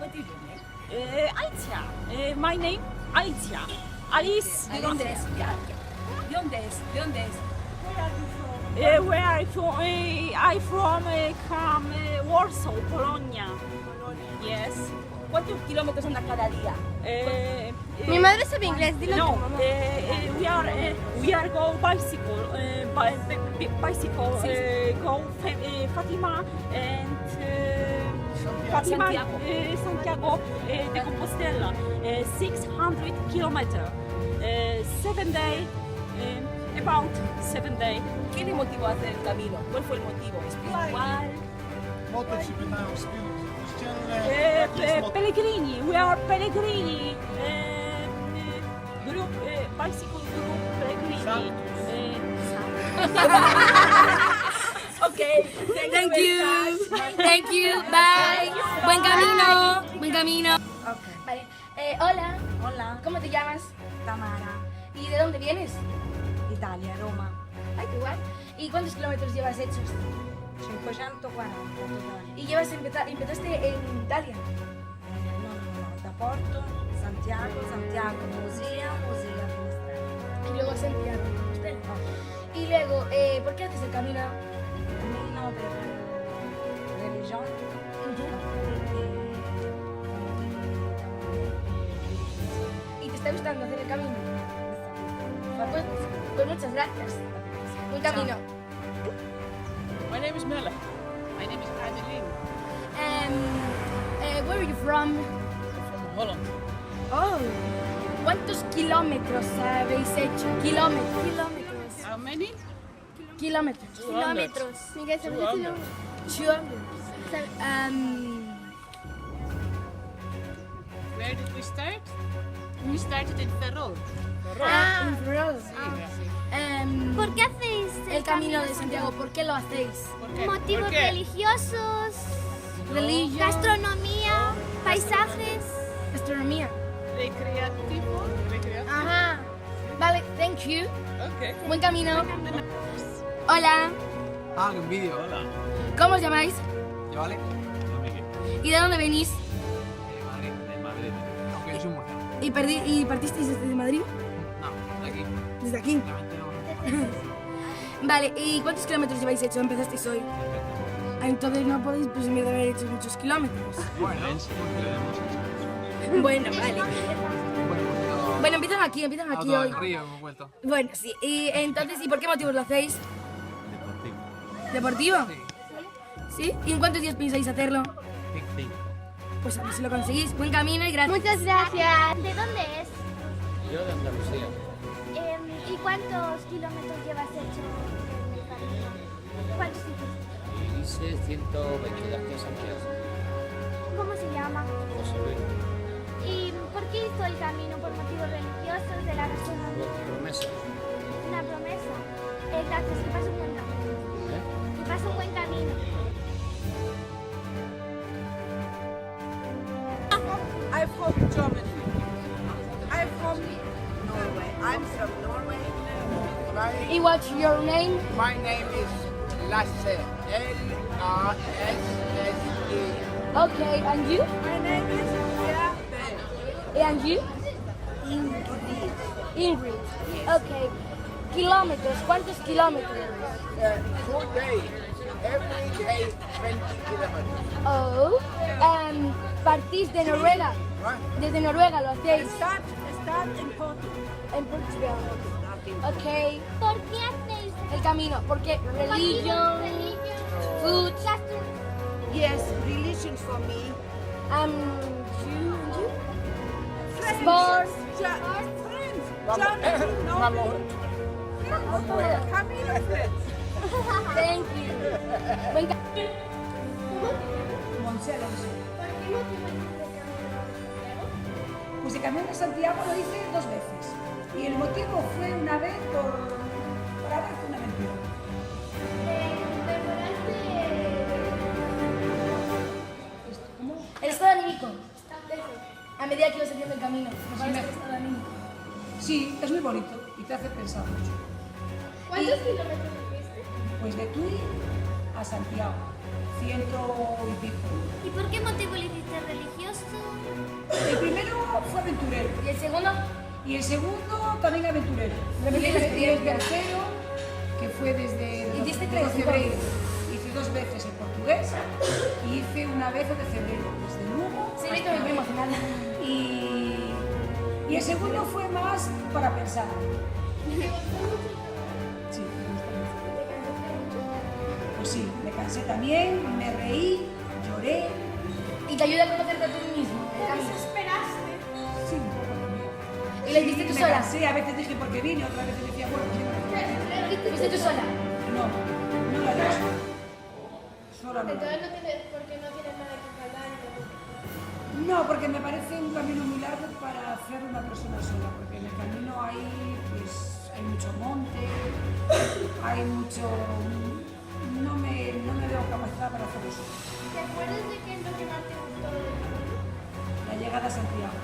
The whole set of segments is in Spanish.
What is your name? Aitia. My name, Aitia. Alice. ¿De dónde es? Ya. ¿De dónde es? ¿De dónde es? Where are you from? I'm from Warsaw, Polonia. Yes. ¿Cuántos kilómetros andas cada día? Mi madre sabe inglés, dilo No, tú, mamá. we are go bicycle, bicycle, go Fatima and Fatima, Santiago de Compostela, 600 kilometers, 7 days, about 7 days. ¿Qué le motivó a hacer el camino? ¿Cuál fue el motivo? ¿Espiritual? Мотоциклетного спину. Pellegrini, we are Pellegrini, group, bicycle group Pellegrini. Okay. Thank you. Thank you. Bye. Buen camino. Buen camino. Vale. Hola. Hola, ¿Cómo te llamas? Tamara, ¿Y de dónde vienes? Italia, Roma, Ay, qué guay. ¿Y cuántos kilómetros llevas hechos? 540 totali. ¿Y empezaste en Italia? No, da Porto, Santiago, Mosea, Finestrelle. Y luego Santiago. ¿Usted? Y luego, ¿por qué haces el camino? Cammino per religione ¿Y te está gustando hacer el camino? Pues muchas gracias. Buen camino. My name is Melle. My name is Adeline. Where are you from? From Holland. Oh, ¿cuántos kilómetros habéis hecho? Kilómetros. How many? Kilómetros. 200. Miguel, ¿sabes 200. decirlo? 200. Where did we start? We started in Ferrol. In Ferrol. ¿Por qué hacéis El camino de Santiago, ¿por qué lo hacéis? ¿Por qué? Motivos ¿Por qué? religiosos, Religión, gastronomía, paisajes. gastronomía. Recreativo. Ajá. Vale, thank you. Okay. Buen camino. Hola, Ah, que un vídeo, hola. ¿cómo os llamáis? ¿Yo vale? Yo Miguel. ¿Y de dónde venís? De Madrid, de Madrid. Aunque yo soy murciano. ¿Y partisteis desde Madrid? No, de aquí. Desde aquí. Vale, ¿y cuántos kilómetros lleváis hecho? Empezasteis hoy. Ah, entonces no podéis presumir de haber hecho muchos kilómetros. Bueno, Bueno, vale. Bueno, empiezan aquí hoy. al río hemos vuelto. Bueno, sí. Y entonces, ¿y por qué motivos lo hacéis? ¿Deportivo? ¿Sí? ¿Y en cuántos días pensáis hacerlo? Pues a ver si lo conseguís. Buen camino y gracias. Muchas gracias. ¿De dónde es? Yo de Andalucía. ¿Y cuántos kilómetros llevas hecho en el camino? ¿Cuántos hiciste? Hice 120 de aquí a Santiago. ¿Cómo se llama? José Luis. ¿Y por qué hizo el camino? ¿Por motivos religiosos, de la gastronomía? Promesa. Una promesa. Gracias, que pase un buen camino. Que pase un buen camino. I'm from Germany. I'm from Norway. I'm from Norway. ¿Y what's your name? My name is Lasse. L-A-S-S-E. Okay, and you? My name is And you? Ingrid. Ingrid. Okay. Kilómetros, ¿cuántos kilómetros? 4 days. Every day 20 kilometers. Oh. ¿Partís de Noruega? Right? Desde Noruega lo hacéis. Start in Portugal. En Portugal. Start in Okay. ¿Por qué hacéis El camino, porque religion, food, Yes, religion for me. you and you? Sports. Friends. Vamos, vamos. Camino friends. Thank you. Buen ca- Monse Alonso. Pues el Camino de Santiago lo hice 2 veces. Y el motivo fue una vez por haber hecho una aventura. El estado anímico. A medida que ibas haciendo el camino. ¿Mejoras el estado anímico? Sí, es muy bonito y te hace pensar mucho. ¿Cuántos kilómetros hiciste? Pues de Tui a Santiago, 100 y pico. ¿Y por qué motivo lo hiciste? ¿Religioso? fue aventurero. ¿Y el segundo? Y el segundo también aventurero. ¿Y el Y el experiencia? tercero, que fue desde ¿Hiciste de tres, febrero. Hice 2 veces el portugués y hice una vez el de febrero, desde Lugo. Sí, hasta estoy muy emocionada. Y el segundo fue más para pensar. Sí, me gusta mucho. Pues sí, me cansé también, me reí, lloré. Y te ayuda a conocerte a ti mismo. Sí, un poco también. ¿Y lo hiciste tú me sola? cansé, a veces dije por qué vine, otras veces decía, bueno, pues ¿Lo hiciste tú sola? no, no la haría sola. Sola no. Entonces no tienes, porque no tienes nada que hablar. No, porque me parece un camino muy largo para hacer una persona sola, porque en el camino hay, pues, hay mucho monte, hay mucho... No me veo capacidad para hacerlo sola. ¿Te acuerdas de qué es lo que más te gustó del camino? La llegada a Santiago,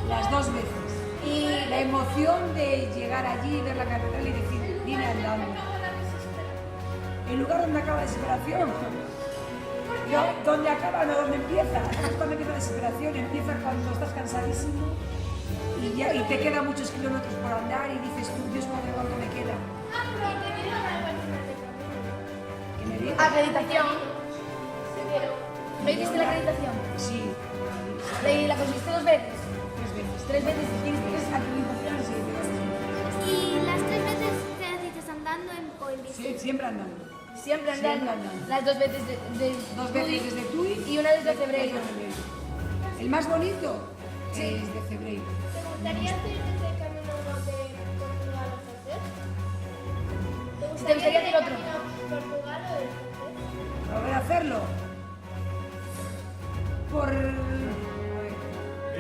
las 2 veces. Y la emoción de llegar allí, ver la catedral y decir, vine andando. El lugar donde acaba la desesperación. ¿Dónde acaba? No, ¿dónde empieza? Es cuando empieza la desesperación, empieza cuando estás cansadísimo y te quedan muchos kilómetros por andar y dices tú, Dios, ¿cuánto me queda? ¿Qué me digas? Acreditación. ¿Me hiciste la acreditación? Sí, ¿La conseguiste 2 veces? 3 veces. 3 veces tienes 3 acreditaciones. ¿Y las 3 veces te hiciste andando o en bici? Sí, siempre andando. Siempre andando. Siempre andando. Las 2 veces de 2 veces desde Tui y una desde febrero. El más bonito es de febrero. ¿Te gustaría hacer ese camino de Portugal a francés? ¿Te gustaría hacer otro? Portugal o el francés? Volver a hacerlo. Por...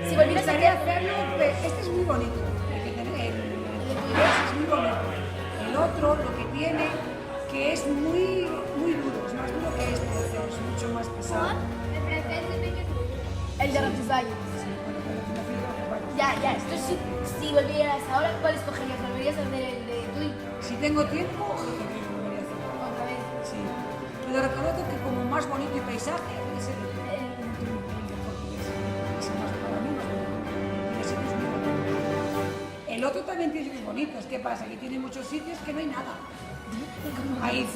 Si volvieras a gustaría hacer hacerlo, pero este es muy bonito. El que tiene el es muy bonito. El otro, lo que tiene, que es muy duro, es más duro que este, es mucho más pesado. El francés dice que es muy duro. el de Roncesvalles. Sí, bueno, pero me fui a los varios. Ya. Entonces, si volvieras ahora, ¿cuál escogerías? ¿Volverías a hacer el de Tui Si tengo tiempo, volvería a hacerlo. otra vez? Sí. Pero reconozco que como más bonito y paisaje es el de portugués. Es el más para mí más bonito. Y ese es muy bonito. El otro también tiene sitios bonitos. ¿Qué pasa? Que tiene muchos sitios que no hay nada. Hay la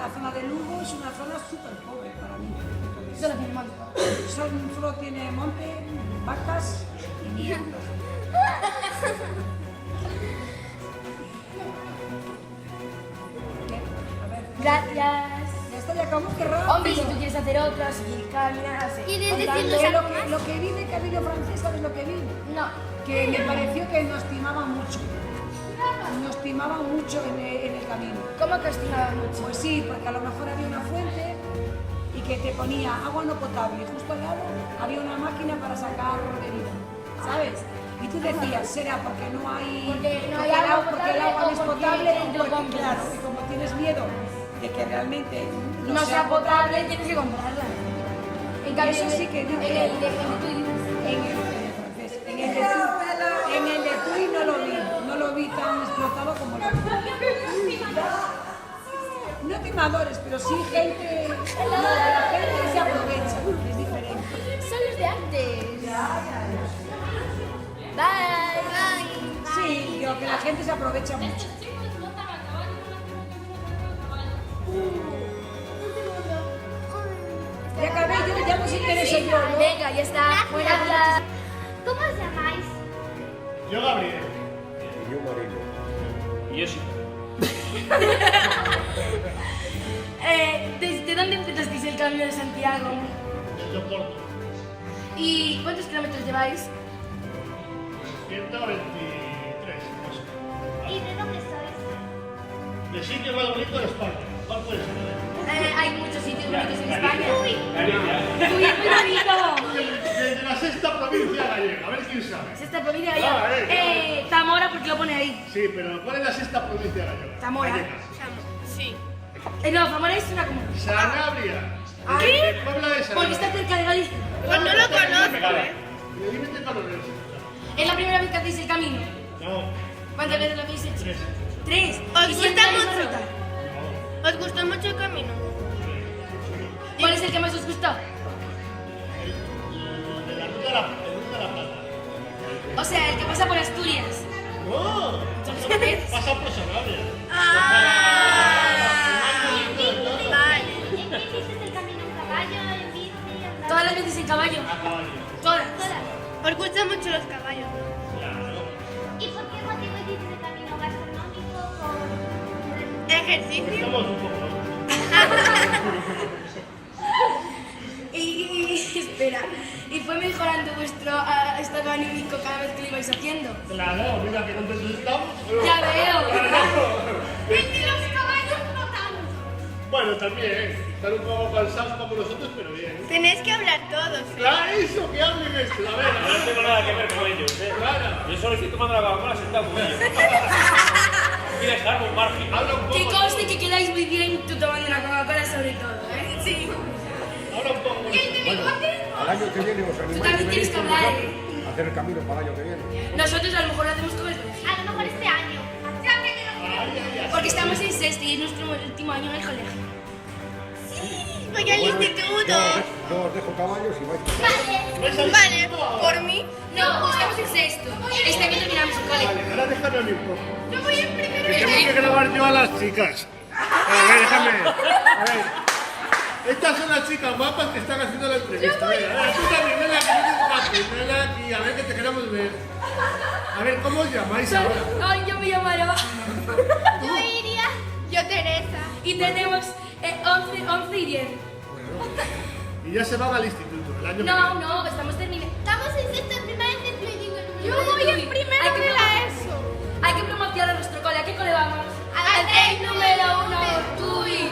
zona de Lugo es una zona súper pobre para mí. Entonces, Solo tiene monte. solo tiene monte, vacas y mierda. ¿Qué? A ver. Gracias. Ya está, ya acabó, qué rápido. Hombre, si tú quieres hacer otras, seguir caminando, ¿Quieres contando. decirnos Que algo más? lo que vi de Camino Francés, ¿sabes lo que vi? No. Que me pareció que nos timaban mucho. Nos timaban mucho en el camino. ¿Cómo que os estimaba mucho? Pues sí, porque a lo mejor había una fuente y que te ponía agua no potable y justo al lado había una máquina para sacar bebida, ¿sabes? Y tú decías, será porque no hay, Porque no hay agua porque el agua no es potable potable, o porque o porque, compras. claro, y como tienes miedo de que realmente No sea potable, tienes que comprarla. En cambio, Eso sí que no. en el de Tui en el francés, en el de Tui no lo vi tan explotado como lo vi. No timadores, pero sí gente, la gente se aprovecha, es diferente. son los de antes. Bye. Sí, creo que la gente se aprovecha mucho. Ya acabé, yo ya no se intereso yo, ¿no? Venga, ya está. Buenas noches. ¿Cómo os llamáis? Yo, Gabriel. Y yo, Moreno. Y yo sí. ¿Desde dónde empezasteis el camino de Santiago? Desde Oporto. ¿Y cuántos kilómetros lleváis? 123. Más. ¿Y de dónde sois? De sitio más bonito de España. ¿Cuál puede ser? Hay muchos sitios bonitos en España. Uy, ¡Uy, es muy bonito! Desde la sexta provincia gallega. A ver quién sabe. Esta provincia gallega. Zamora, porque lo pone ahí. Sí, pero ¿cuál es la sexta provincia gallega? Zamora. Gallega. Sí. No, Zamora es una comuna. Sanabria. ¿Qué? De Puebla de Porque Sanabria. está cerca de Galicia. Pues no lo conozco. De límite con los Renses. ¿Es la primera vez que hacéis el camino? No. ¿Cuántas veces lo habéis hecho? 3. 3. ¿Os ¿Y gusta siempre la misma mucho? ruta? No. ¿Os gustó mucho el camino? ¿Cuál es el que más os gustó? De la ruta de la Plata. O sea, el que pasa por Asturias. No, Entonces, pasa por Sanabria. Vale. ¿En qué hiciste el camino? ¿En caballo? ¿En bici? ¿Andando? todas las veces en caballo. A caballo. Todas. Os gustan mucho los caballos. Claro. ¿Y por qué motivo hiciste el camino gastronómico o ejercicio? Estamos un poco. Espera, ¿y fue mejorando vuestro estado anímico cada vez que lo ibais haciendo? Claro, mira qué contentos estamos. Ya veo. Los caballos no tanto. Bueno, también, están un poco cansados como nosotros, pero bien. Tenéis que hablar todos. Claro, eso, que hablen esto. A ver, No tengo nada que ver con ellos, ¿eh? Clara, Yo solo estoy tomando la Coca-Cola sentado con ellos. Y dejarme un margen. habla un Que poco. conste que quedáis muy bien tú tomando una Coca-Cola sobre todo, ¿eh? Sí. Habla un poco. Al año que viene os Tú animáis también tienes que hablar, ¿eh? a hacer el camino para el año que viene. Nosotros a lo mejor lo hacemos todos los dos. A lo mejor este año. Ya que me lo Porque estamos en sexto y es nuestro último año en el colegio. voy al instituto. Yo os dejo caballos y vais. Vale, por mí. No, estamos en sexto. Este año terminamos el colegio. Vale, ahora déjame a mí un poco. Yo voy en primero. Que tengo que grabar yo a las chicas. A ver, déjame. A ver. Estas son las chicas guapas que están haciendo la entrevista. Venga, a ver, tú también, ven aquí, ven aquí, a ver que te queremos ver. A ver, ¿cómo os llamáis ahora? Ay, yo me llamo Aroa. Yo iría. Yo Teresa. Y tenemos 11 y 10. Y ya se van al instituto el año que No, viene. no, estamos terminando. Estamos en sexto de primaria de digo el Yo voy en primero de la ESO. Hay que promocionar nuestro cole. ¿A qué cole vamos? Al 3 número 1. Uy.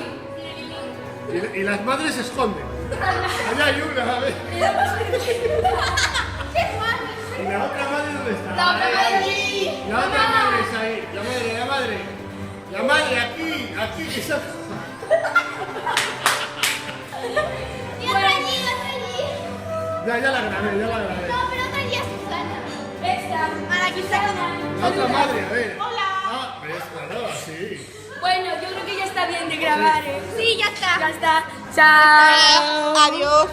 Y las madres se esconden. Allá hay una, a ver. ¿Y la otra madre dónde está? La otra Ahí, madre ahí. allí. La otra madre es ahí. La madre, la madre. La madre aquí, que está. Y otra allí, otra allí. Ya la grabé, ya la grabé. No, pero otra allí es Susana. Esta. A la que está La otra madre, a ver. Hola. Ah, pero es claro, así. Bueno, yo creo que ya está bien de grabar, ¿eh? Sí, ya está. Ya está. Chao. Adiós.